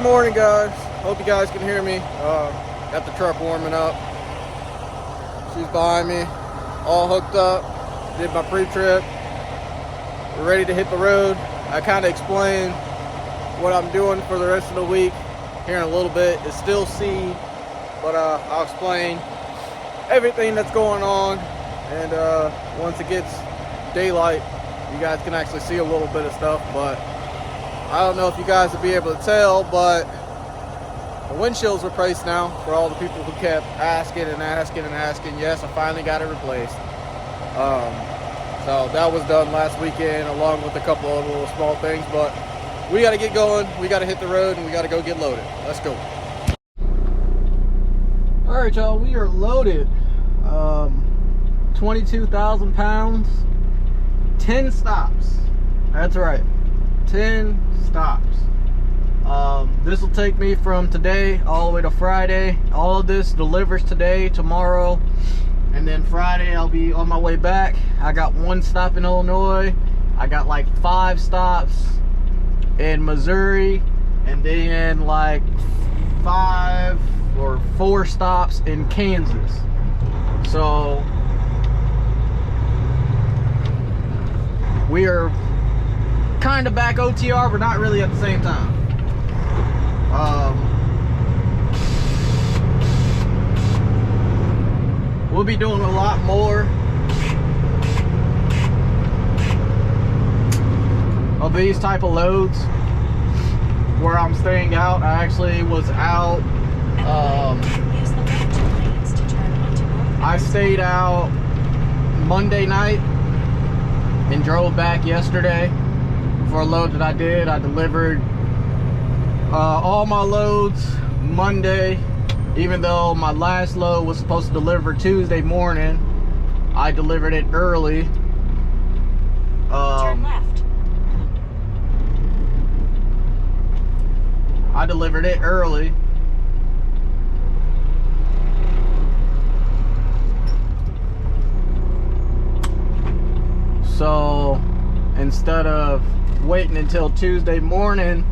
morning, guys. Hope you guys can hear me. Got the truck warming up. She's behind me, all hooked up. Did my pre-trip. We're ready to hit the road. I kind of explained what I'm doing for the rest of the week here in a little bit. It's still seed, but I'll explain everything that's going on. And once it gets daylight, you guys can actually see a little bit of stuff. But I don't know if you guys will be able to tell, but the windshield's replaced now for all the people who kept asking and asking and asking. Yes, I finally got it replaced. So that was done last weekend along with a couple of little small things, but we got to get going. We got to hit the road and we got to go get loaded. Let's go. All right, y'all, we are loaded. 22,000 pounds, 10 stops. That's right, 10 stops. This will take me from today all the way to Friday. All of this delivers today, tomorrow, and then Friday I'll be on my way back. I got 1 stop in Illinois. I got like 5 stops in Missouri, and then like 5 or 4 stops in Kansas. So we are kind of back OTR, but not really at the same time. We'll be doing a lot more of these type of loads where I'm staying out. I actually was out. I stayed out Monday night and drove back yesterday for a load that I did. I delivered all my loads Monday, even though my last load was supposed to deliver Tuesday morning. I delivered it early. Turn left. I delivered it early. So instead of waiting until Tuesday morning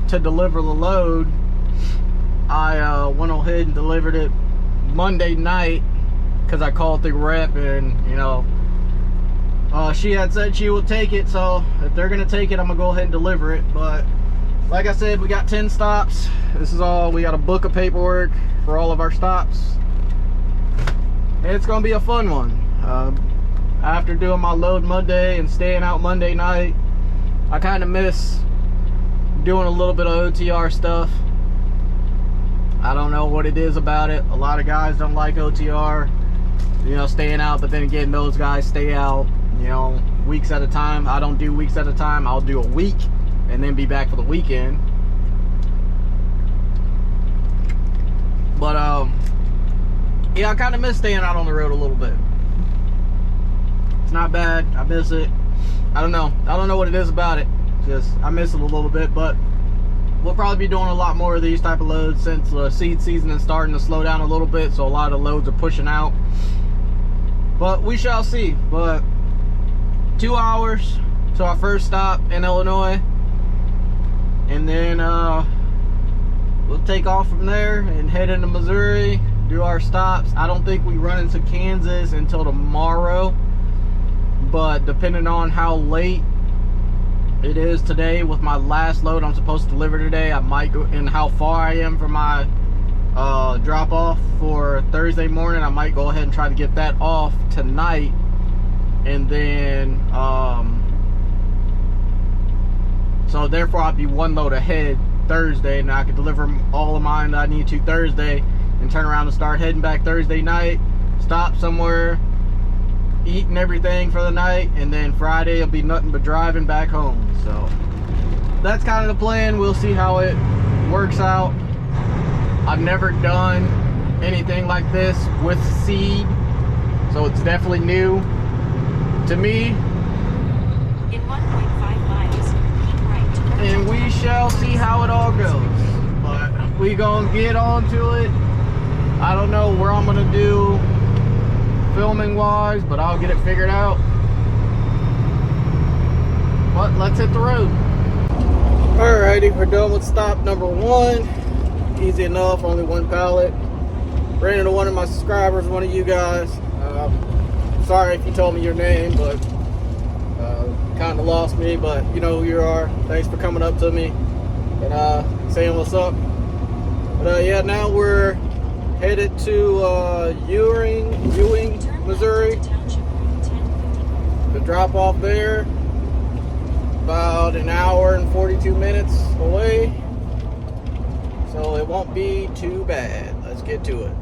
to deliver the load, I went ahead and delivered it Monday night because I called the rep, and you know, she had said she would take it. So if they're gonna take it, I'm gonna go ahead and deliver it. But like I said, we got 10 stops. This is all we got. A book of paperwork for all of our stops, and it's gonna be a fun one. After doing my load Monday and staying out Monday night, I kind of miss doing a little bit of OTR stuff. I don't know what it is about it. A lot of guys don't like OTR, you know, staying out, but then again, those guys stay out, you know, weeks at a time. I don't do weeks at a time. I'll do a week and then be back for the weekend. But yeah, I kind of miss staying out on the road a little bit. It's not bad. I miss it. I don't know what it is about it. Just I miss it a little bit. But we'll probably be doing a lot more of these type of loads since the seed season is starting to slow down a little bit, so a lot of loads are pushing out. But we shall see. But 2 hours to our first stop in Illinois, and then we'll take off from there and head into Missouri, do our stops. I don't think we run into Kansas until tomorrow, but depending on how late it is today with my last load I'm supposed to deliver today, I might go, and how far I am from my drop off for Thursday morning, I might go ahead and try to get that off tonight, and then so therefore I'll be 1 load ahead Thursday, and I could deliver all of mine that I need to Thursday and turn around and start heading back Thursday night, stop somewhere, eating everything for the night, and then Friday will be nothing but driving back home. So that's kind of the plan. We'll see how it works out. I've never done anything like this with seed, so it's definitely new to me. In 1.5 miles, keep right. And we shall see how it all goes. But we gonna get onto it. I don't know where I'm gonna do filming wise, but I'll get it figured out. But let's hit the road. Alrighty, we're done with stop number 1. Easy enough, only 1 pallet. Ran into one of my subscribers, one of you guys. Sorry if you told me your name, but kind of lost me, but you know who you are. Thanks for coming up to me and saying what's up. But yeah, now we're headed to Ewing, Missouri. The drop off there, about an hour and 42 minutes away, so it won't be too bad. Let's get to it.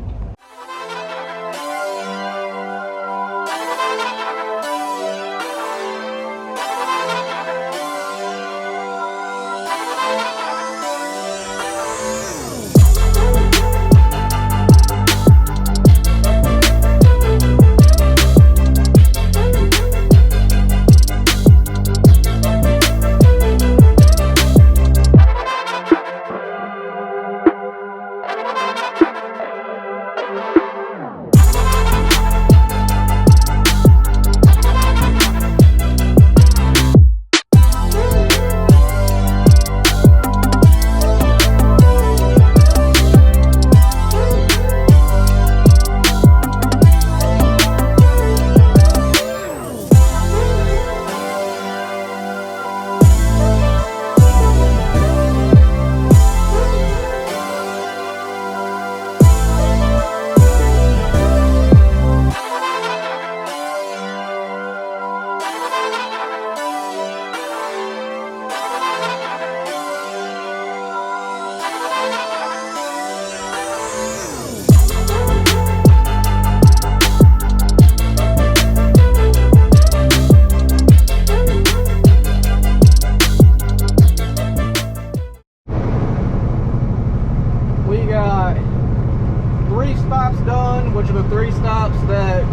Which are the 3 stops that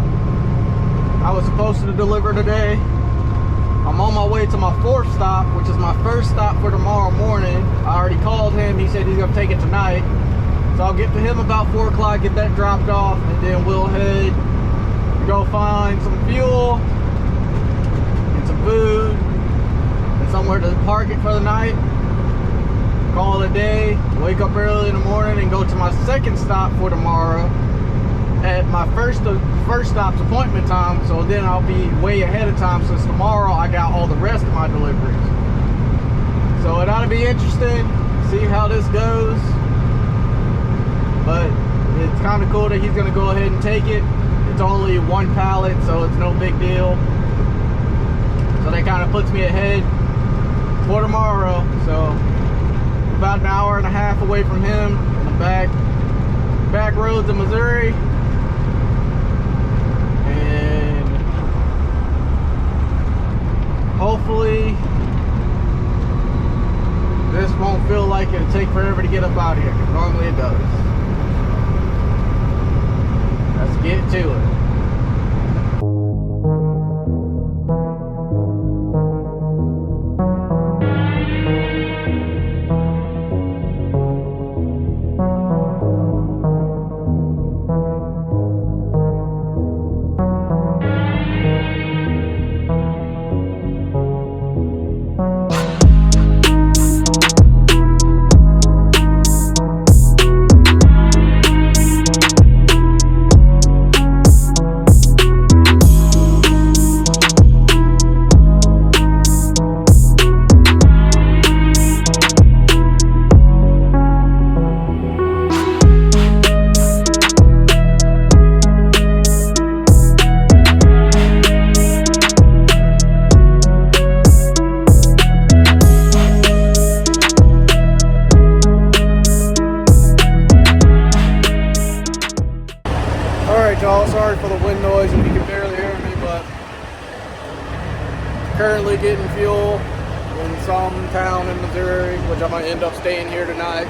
I was supposed to deliver today. I'm on my way to my 4th stop, which is my first stop for tomorrow morning. I already called him. He said he's gonna take it tonight. So I'll get to him about 4 o'clock, get that dropped off, and then we'll head to go find some fuel and some food and somewhere to park it for the night. Call it a day, wake up early in the morning and go to my 2nd stop for tomorrow at my first stop's appointment time, so then I'll be way ahead of time since tomorrow I got all the rest of my deliveries. So it ought to be interesting, see how this goes. But it's kind of cool that he's going to go ahead and take it. It's only 1 pallet, so it's no big deal. So that kind of puts me ahead for tomorrow. So about an hour and a half away from him in the back roads of Missouri. And hopefully this won't feel like it'll take forever to get up out of here, because normally it does. Let's get to it. Y'all, sorry for the wind noise if you can barely hear me, but currently getting fuel in some town in Missouri, which I might end up staying here tonight.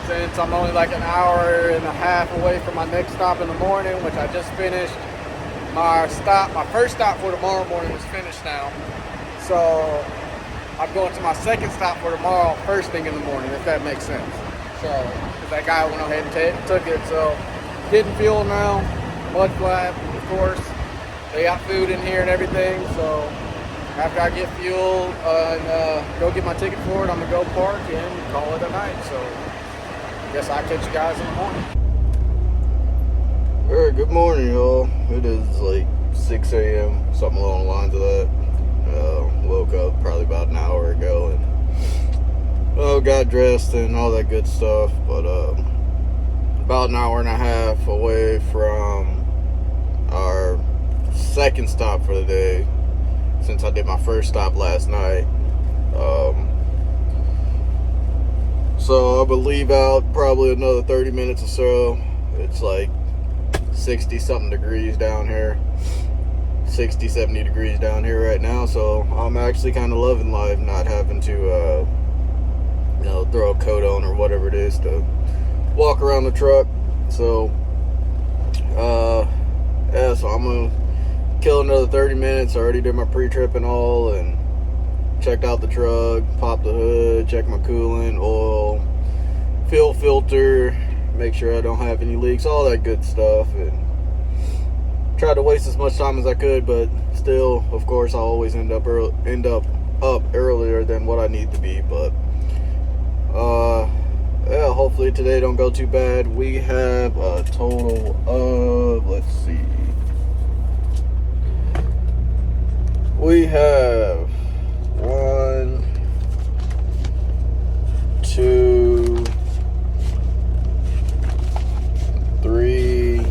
Since I'm only like an hour and a half away from my next stop in the morning, which I just finished. My first stop for tomorrow morning is finished now. So I'm going to my 2nd stop for tomorrow first thing in the morning, if that makes sense. So, because that guy went ahead and took it. So, getting fuel now, mud flat, of course. They got food in here and everything. So, After I get fuel and go get my ticket for it, I'm gonna go park and call it a night. So I guess I'll catch you guys in the morning. Alright, good morning, y'all. It is like 6 a.m., something along the lines of that. Woke up probably about an hour ago and got dressed and all that good stuff. But about an hour and a half away from our second stop for the day, since I did my first stop last night. So I'm gonna leave out probably another 30 minutes or so. It's like 60 something degrees down here, 60, 70 degrees down here right now. So I'm actually kind of loving life, not having to throw a coat on or whatever it is to walk around the truck. So yeah, so I'm gonna kill another 30 minutes. I already did my pre-trip and all, and checked out the truck, popped the hood, checked my coolant, oil, fuel filter, make sure I don't have any leaks, all that good stuff, and tried to waste as much time as I could. But still, of course, I always end up up earlier than what I need to be. But yeah, hopefully today don't go too bad. We have a total of, let's see, we have 1, 2, 3,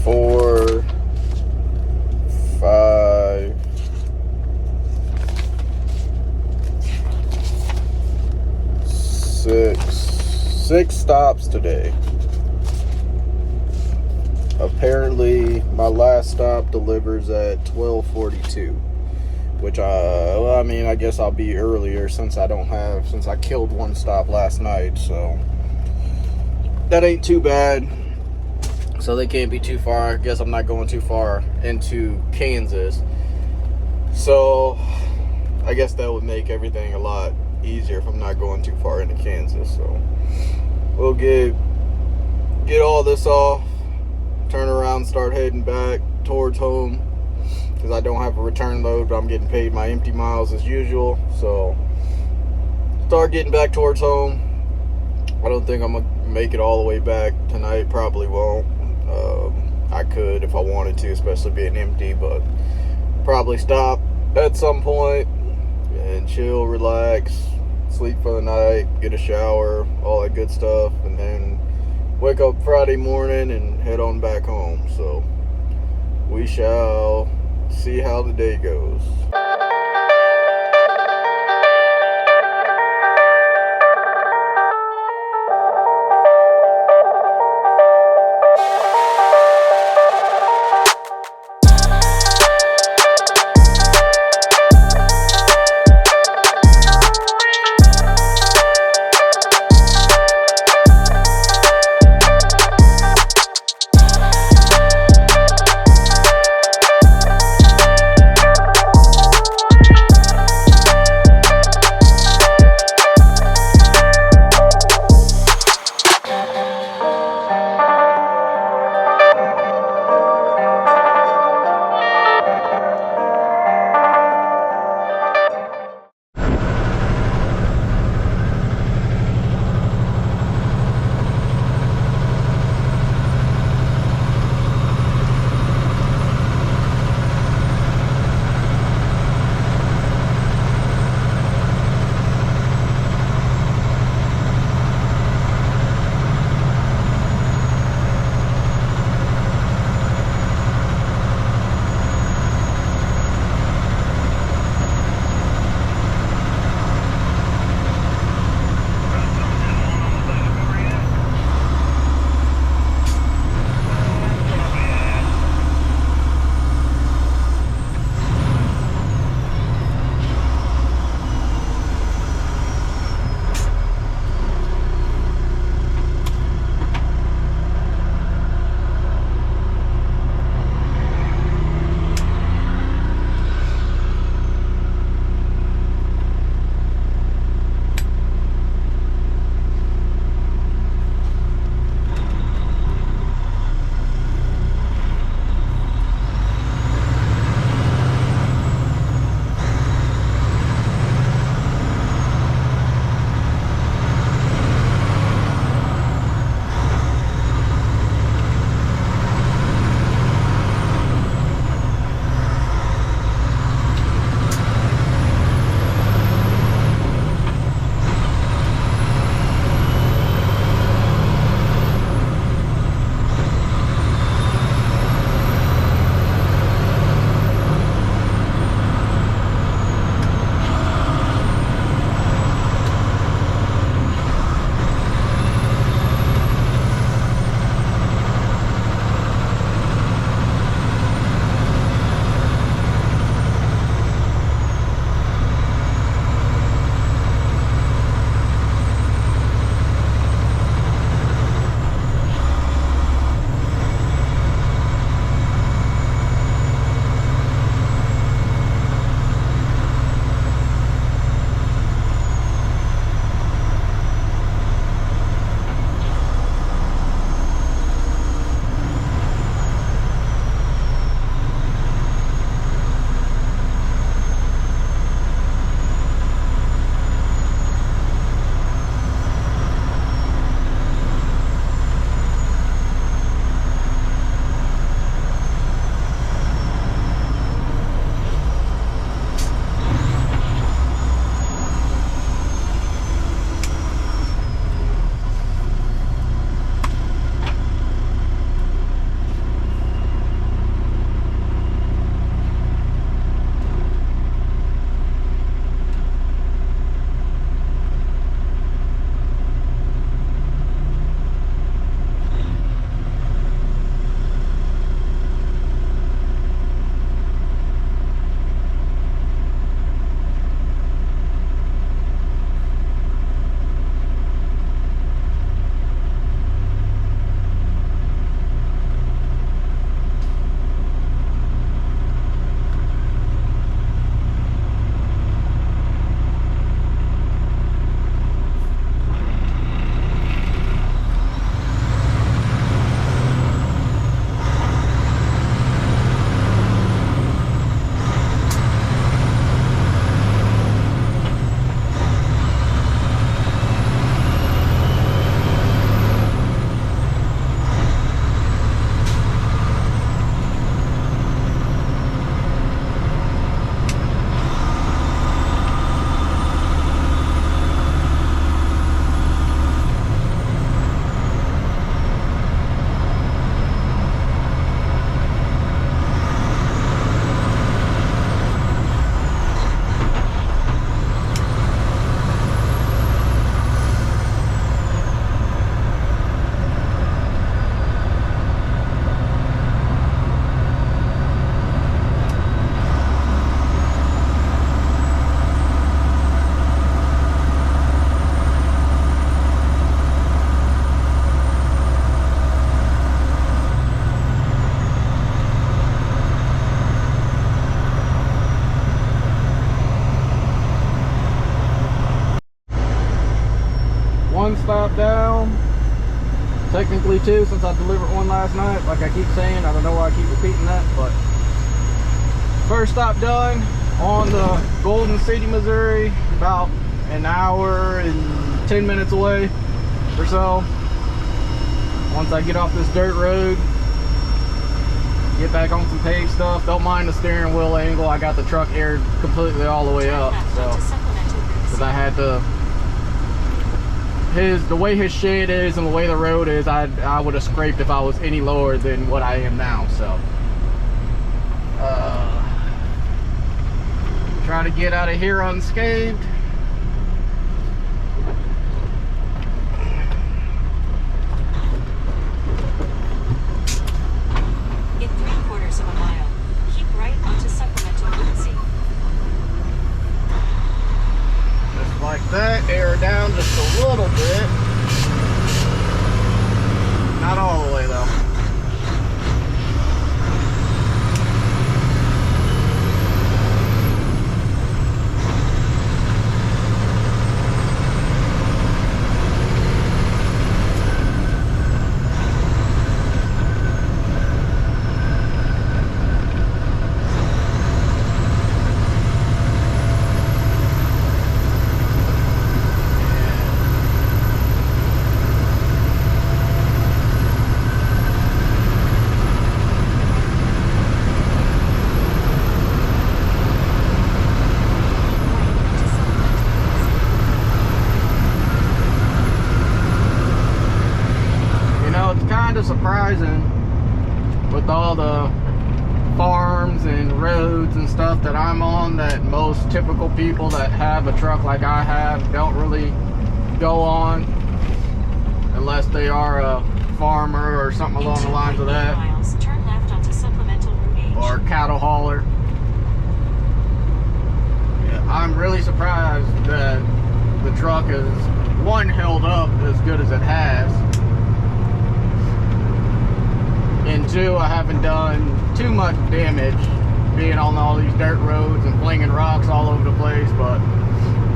4, 5, 6 stops today. Apparently my last stop delivers at 12:42, which I mean, I guess I'll be earlier since I killed one stop last night, so that ain't too bad. So they can't be too far. I guess I'm not going too far into Kansas, so I guess that would make everything a lot easier if I'm not going too far into Kansas. So we'll get all this off, turn around, start heading back towards home, because I don't have a return load, but I'm getting paid my empty miles as usual. So start getting back towards home. I don't think I'm gonna make it all the way back tonight. Probably won't. I could if I wanted to, especially being empty, but probably stop at some point and chill, relax, sleep for the night, get a shower, all that good stuff, and then wake up Friday morning and head on back home. So we shall see how the day goes. stop down. Technically two, since I delivered one last night. Like I keep saying, I don't know why I keep repeating that, but first stop done on the Golden City, Missouri. About an hour and 10 minutes away or so. Once I get off this dirt road, get back on some paved stuff. Don't mind the steering wheel angle. I got the truck aired completely all the way up, so because I had to. The way his shade is and the way the road is, I would have scraped if I was any lower than what I am now. So try to get out of here unscathed. In 3/4 of a mile, keep right onto Supplemental Route C. Just like that, air down just a little bit. Not all the way though. Surprising with all the farms and roads and stuff that I'm on, that most typical people that have a truck like I have don't really go on unless they are a farmer or something along the lines of that, miles, turn left onto Supplemental Route H. or cattle hauler. Yeah, I'm really surprised that the truck is, one, held up as good as it has, and two, I haven't done too much damage being on all these dirt roads and flinging rocks all over the place. But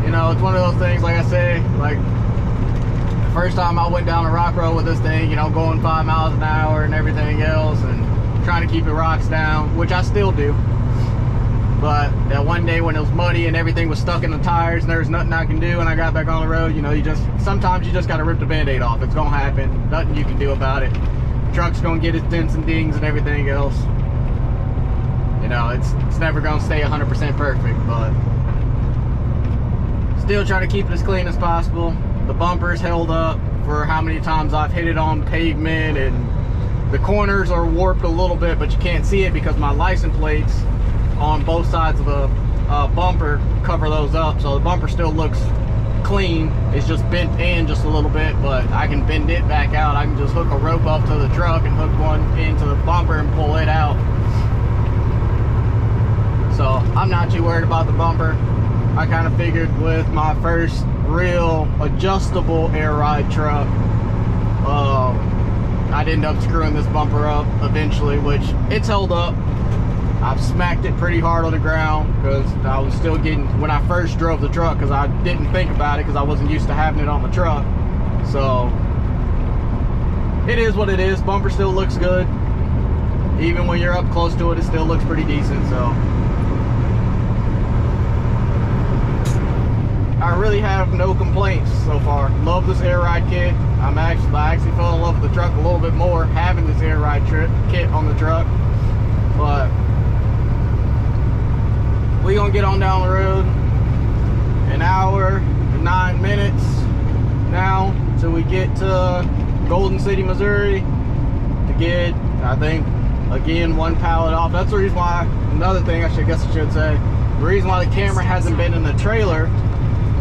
you know, it's one of those things, like I say, like the first time I went down a rock road with this thing, you know, going 5 miles an hour and everything else, and trying to keep the rocks down, which I still do. But that one day when it was muddy and everything was stuck in the tires and there was nothing I can do, and I got back on the road, you know, sometimes you just got to rip the band-aid off. It's gonna happen. Nothing you can do about it. Truck's gonna get its dents and dings and everything else. You know, it's never gonna stay 100% perfect, but still try to keep it as clean as possible. The bumper's held up for how many times I've hit it on pavement, and the corners are warped a little bit, but you can't see it because my license plates on both sides of the bumper cover those up, so the bumper still looks clean. It's just bent in just a little bit, but I can bend it back out. I can just hook a rope up to the truck and hook one into the bumper and pull it out. So I'm not too worried about the bumper. I kind of figured with my first real adjustable air ride truck, I'd end up screwing this bumper up eventually, which it's held up. I've smacked it pretty hard on the ground because I was still getting, when I first drove the truck, because I didn't think about it because I wasn't used to having it on the truck. So it is what it is. Bumper still looks good. Even when you're up close to it, it still looks pretty decent. So I really have no complaints so far. Love this air ride kit. I actually fell in love with the truck a little bit more having this air ride kit on the truck. But we gonna get on down the road. An hour and 9 minutes now till we get to Golden City, Missouri, to get, I think, again, one pallet off. That's the reason why, another thing I guess I should say, the reason why the camera hasn't been in the trailer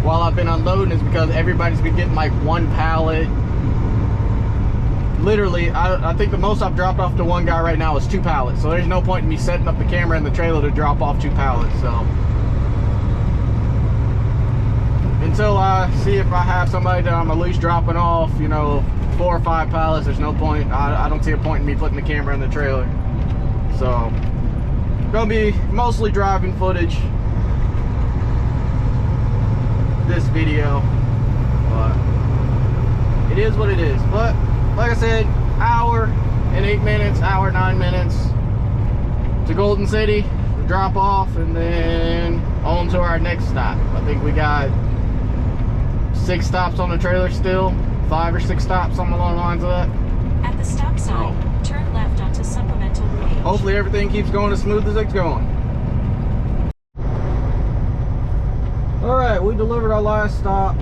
while I've been unloading is because everybody's been getting like one pallet. Literally, I think the most I've dropped off to one guy right now is 2 pallets. So there's no point in me setting up the camera in the trailer to drop off 2 pallets. So until I see if I have somebody that I'm at least dropping off, you know, 4 or 5 pallets, there's no point. I don't see a point in me putting the camera in the trailer. So gonna be mostly driving footage this video, but is what it is. But like I said, hour and 8 minutes, hour 9 minutes to Golden City, drop off, and then on to our next stop. I think we got 6 stops on the trailer still, 5 or 6 stops, something along the lines of that. At the stop sign, turn left onto supplemental range. Hopefully everything keeps going as smooth as it's going. Alright, we delivered our last stop,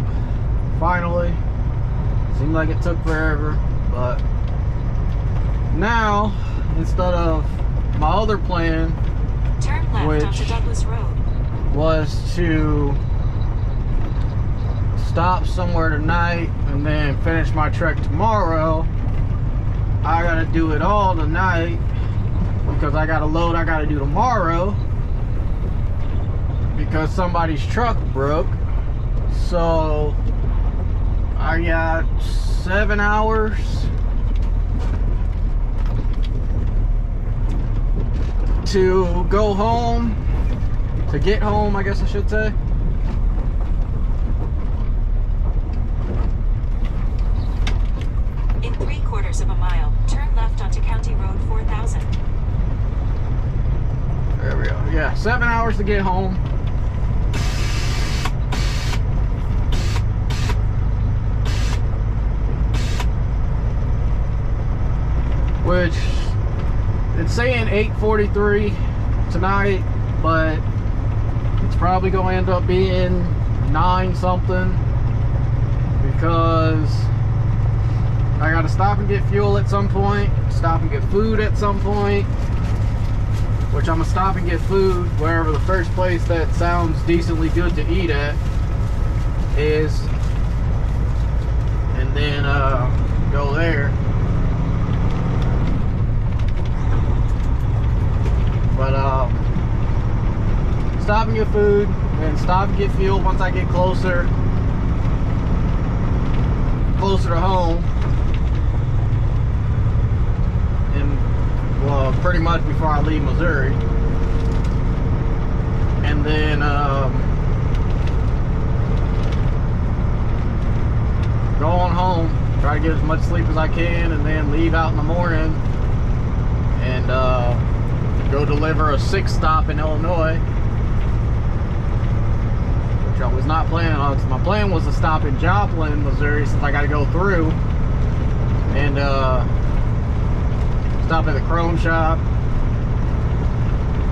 finally. Seemed like it took forever, but now, instead of my other plan, Turn left which onto Douglas Road. was to stop somewhere tonight and then finish my trek tomorrow, I gotta do it all tonight because I got a load I gotta do tomorrow because somebody's truck broke. So I got 7 hours to go home, to get home, I guess I should say. In 3/4 of a mile, turn left onto County Road 4000. There we go. Yeah, 7 hours to get home. Which, it's saying 8:43 tonight, but it's probably going to end up being 9 something because I got to stop and get fuel at some point, stop and get food at some point, which I'm going to stop and get food wherever the first place that sounds decently good to eat at is, and then go there. But stop and get food and stop and get fuel once I get closer to home, and well, pretty much before I leave Missouri, and then go on home, try to get as much sleep as I can, and then leave out in the morning and go deliver a 6th stop in Illinois, which I was not planning on. My plan was to stop in Joplin, Missouri, since I got to go through, and stop at the Chrome shop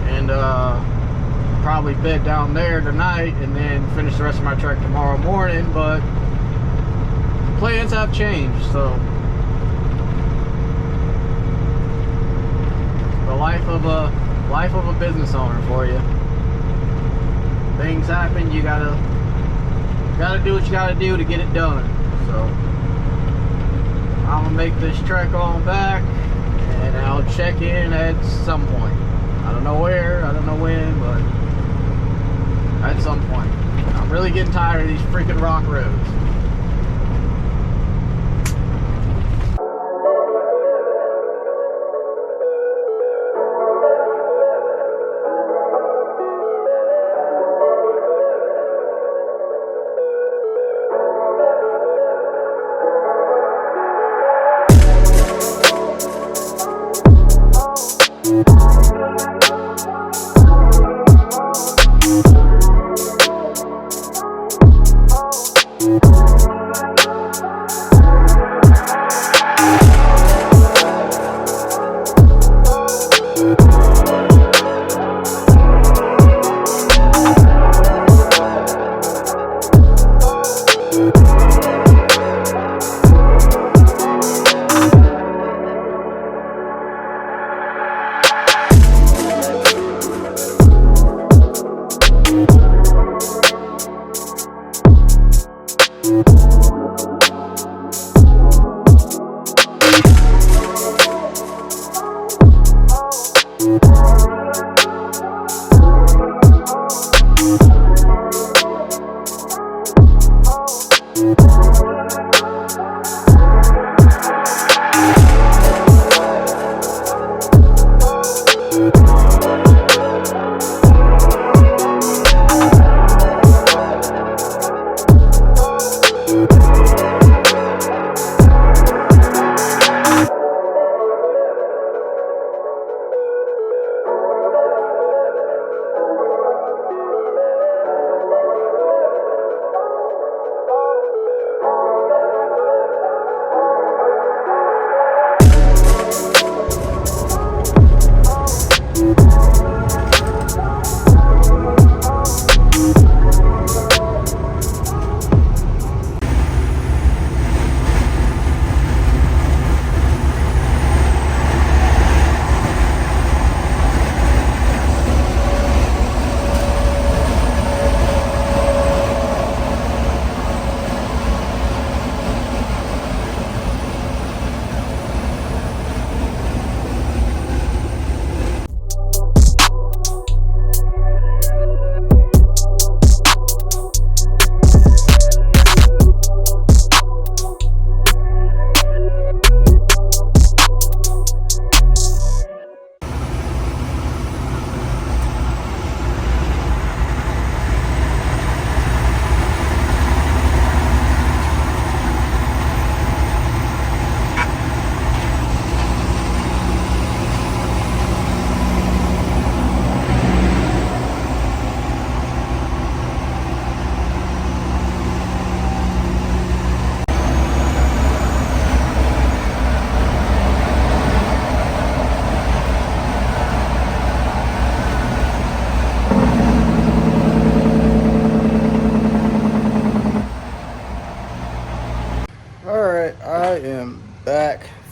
and probably bed down there tonight and then finish the rest of my trek tomorrow morning. But plans have changed, so the life of a business owner for you. Things happen, you gotta do what you gotta do to get it done. So I'm gonna make this trek on back and I'll check in at some point. I don't know where, I don't know when, but at some point. I'm really getting tired of these freaking rock roads. You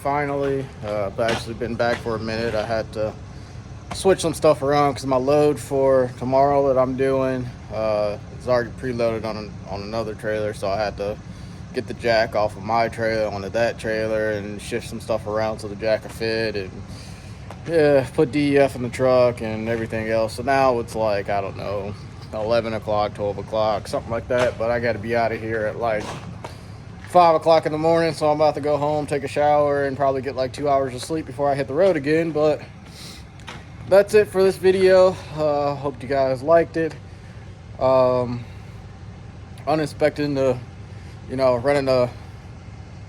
finally. I've actually been back for a minute. I had to switch some stuff around because my load for tomorrow that I'm doing is already preloaded on another trailer, so I had to get the jack off of my trailer onto that trailer and shift some stuff around so the jack could fit, and yeah, put DEF in the truck and everything else. So now it's like, I don't know, 11 o'clock, 12 o'clock, something like that. But I got to be out of here at like 5 o'clock in the morning. So I'm about to go home, take a shower, and probably get like 2 hours of sleep before I hit the road again. But that's it for this video. Hope you guys liked it. Unexpected to, run into,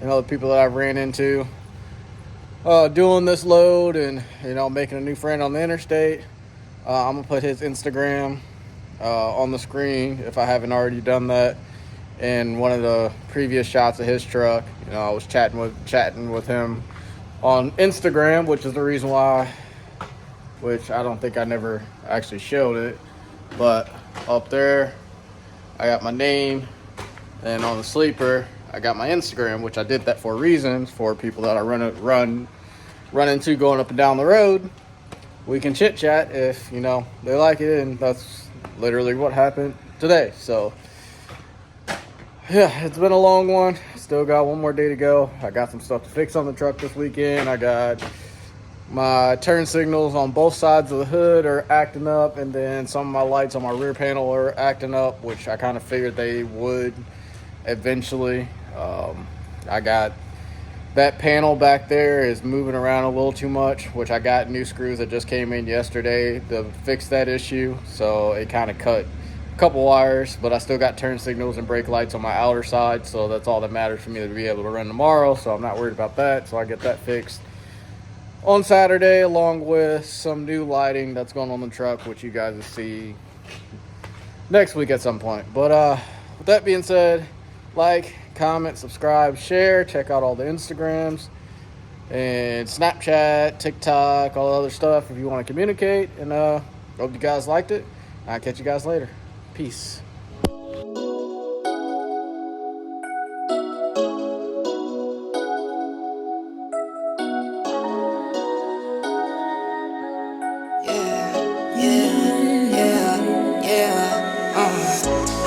the people that I ran into. Doing this load and making a new friend on the interstate. I'm gonna put his Instagram on the screen if I haven't already done that. In one of the previous shots of his truck, I was chatting with him on Instagram, which is the reason why, which I don't think I never actually showed it, but up there I got my name, and on the sleeper I got my Instagram, which I did that for reasons for people that I run into going up and down the road. We can chit chat if they like it, and that's literally what happened today. So yeah, it's been a long one. Still got one more day to go. I got some stuff to fix on the truck this weekend. I got my turn signals on both sides of the hood are acting up, and then some of my lights on my rear panel are acting up, which I kind of figured they would eventually. I got that panel back there is moving around a little too much, which I got new screws that just came in yesterday to fix that issue. So it kind of cut a couple wires, but I still got turn signals and brake lights on my outer side. So that's all that matters for me to be able to run tomorrow. So I'm not worried about that. So I get that fixed on Saturday, along with some new lighting that's going on the truck, which you guys will see next week at some point. But with that being said, like, comment, subscribe, share, check out all the Instagrams and Snapchat, TikTok, all the other stuff if you want to communicate. And hope you guys liked it. I'll catch you guys later. Peace.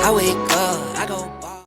I wake